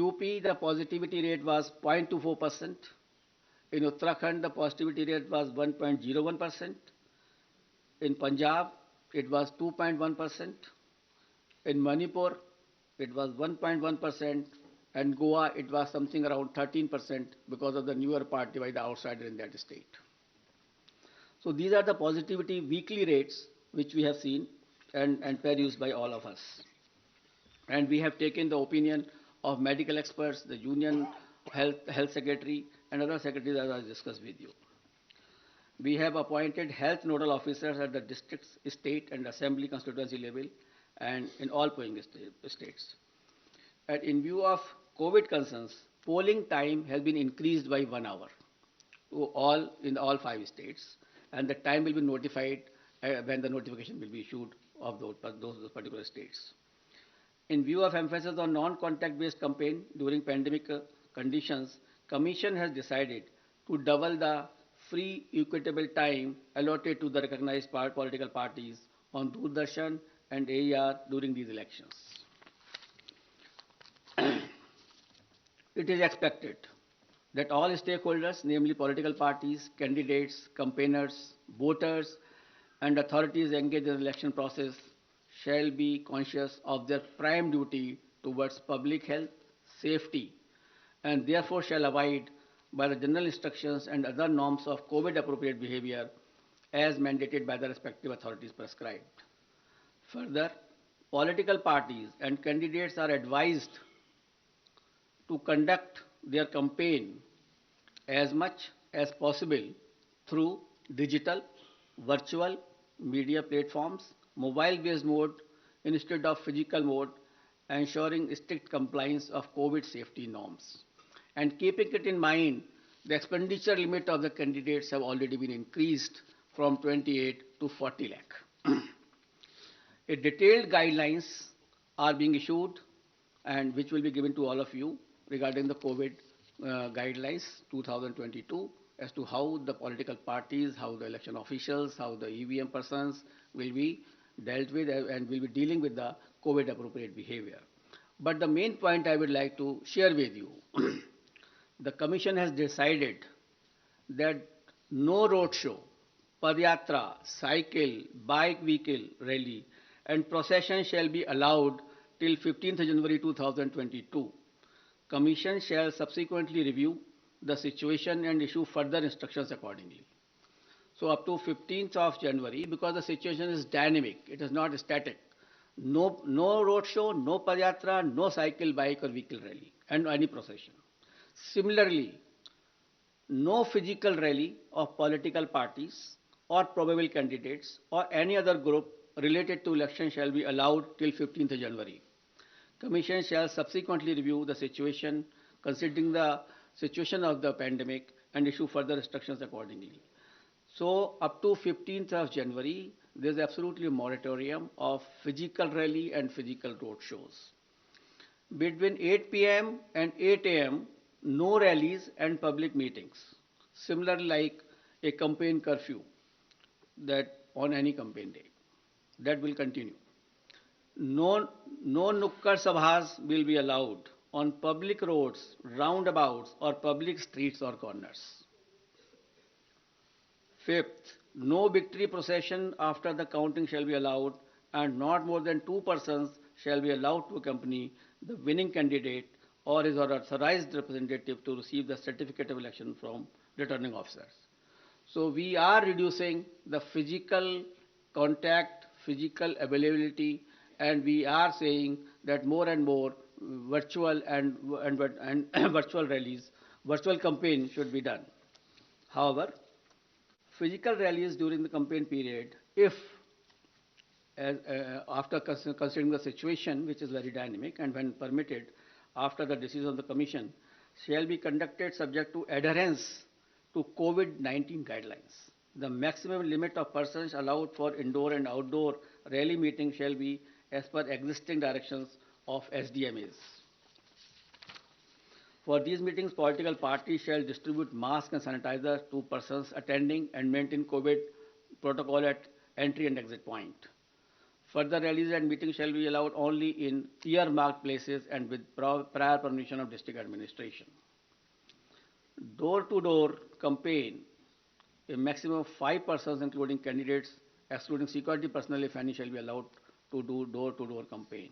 UP, the positivity rate was 0.24%. In Uttarakhand, the positivity rate was 1.01%. In Punjab, it was 2.1%. In Manipur, it was 1.1%. And Goa, it was something around 13% because of the newer party by the outsider in that state. So these are the positivity weekly rates which we have seen and perused by all of us. And we have taken the opinion of medical experts, the Union Health Secretary, and other secretaries as I discussed with you. We have appointed health nodal officers at the district, state, and assembly constituency level, and in all polling states. And in view of COVID concerns, polling time has been increased by 1 hour to all 5 states, and the time will be notified when the notification will be issued of those particular states. In view of emphasis on non-contact based campaign during pandemic conditions, Commission has decided to double the free equitable time allotted to the recognized political parties on Doordarshan and AER during these elections. It is expected that all stakeholders, namely political parties, candidates, campaigners, voters, and authorities engaged in the election process shall be conscious of their prime duty towards public health, safety, and therefore shall abide by the general instructions and other norms of COVID appropriate behavior as mandated by the respective authorities prescribed. Further, political parties and candidates are advised to conduct their campaign as much as possible through digital, virtual media platforms, mobile-based mode instead of physical mode, ensuring strict compliance of COVID safety norms. And keeping it in mind, the expenditure limit of the candidates have already been increased from 28 to 40 lakh. A detailed guidelines are being issued and which will be given to all of you regarding the COVID guidelines 2022 as to how the political parties, how the election officials, how the EVM persons will be dealt with and will be dealing with the COVID appropriate behavior. But the main point I would like to share with you, the Commission has decided that no roadshow, padyatra, cycle, bike vehicle rally and procession shall be allowed till 15th January 2022. Commission shall subsequently review the situation and issue further instructions accordingly. So up to 15th of January, because the situation is dynamic, it is not static. No road show, no padyatra, no cycle, bike or vehicle rally and any procession. Similarly, no physical rally of political parties or probable candidates or any other group related to election shall be allowed till 15th January. Commission shall subsequently review the situation, considering the situation of the pandemic, and issue further instructions accordingly. So, up to 15th of January, there is absolutely a moratorium of physical rally and physical road shows. Between 8 p.m. and 8 a.m., no rallies and public meetings. Similarly, like a campaign curfew that on any campaign day, that will continue. No nukkad sabhas will be allowed on public roads, roundabouts, or public streets or corners. Fifth, no victory procession after the counting shall be allowed, and not more than 2 persons shall be allowed to accompany the winning candidate or his or authorized representative to receive the certificate of election from returning officers. So we are reducing the physical contact, physical availability, and we are saying that more and more virtual and virtual rallies, virtual campaign should be done. However, physical rallies during the campaign period, if after considering the situation, which is very dynamic, and when permitted, after the decision of the Commission, shall be conducted subject to adherence to COVID-19 guidelines. The maximum limit of persons allowed for indoor and outdoor rally meeting shall be as per existing directions of SDMAs. For these meetings, political parties shall distribute masks and sanitizer to persons attending and maintain COVID protocol at entry and exit point. Further rallies and meetings shall be allowed only in earmarked places and with prior permission of district administration. Door-to-door campaign, a maximum of 5 persons, including candidates, excluding security personnel, if any, shall be allowed to do door-to-door campaign.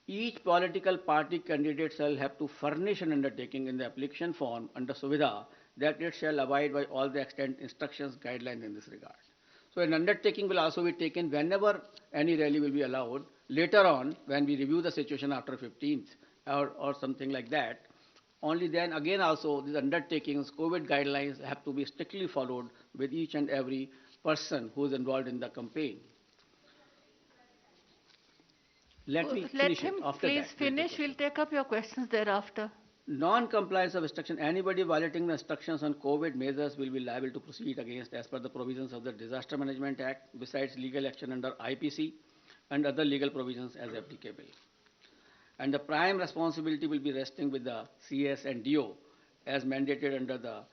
Each political party candidate shall have to furnish an undertaking in the application form under Suvidha that it shall abide by all the extant instructions, guidelines in this regard. So an undertaking will also be taken whenever any rally will be allowed. Later on, when we review the situation after 15th or something like that, only then again also these undertakings, COVID guidelines have to be strictly followed with each and every person who is involved in the campaign. Let me Let finish it. him After please that, finish. We'll take up your questions thereafter. Non-compliance of instruction. Anybody violating the instructions on COVID measures will be liable to proceed against as per the provisions of the Disaster Management Act, besides legal action under IPC and other legal provisions as applicable. And the prime responsibility will be resting with the CS and DO as mandated under the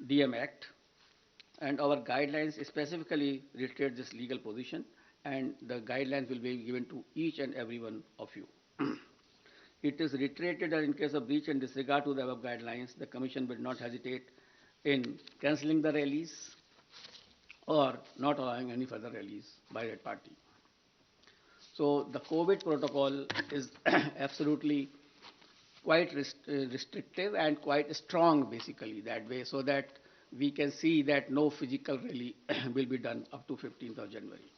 DM Act. And our guidelines specifically reiterate this legal position, and the guidelines will be given to each and every one of you. It is reiterated that in case of breach and disregard to the above guidelines, the Commission will not hesitate in cancelling the rallies or not allowing any further rallies by that party. So the COVID protocol is absolutely quite restrictive and quite strong basically that way, so that we can see that no physical rally will be done up to 15th of January.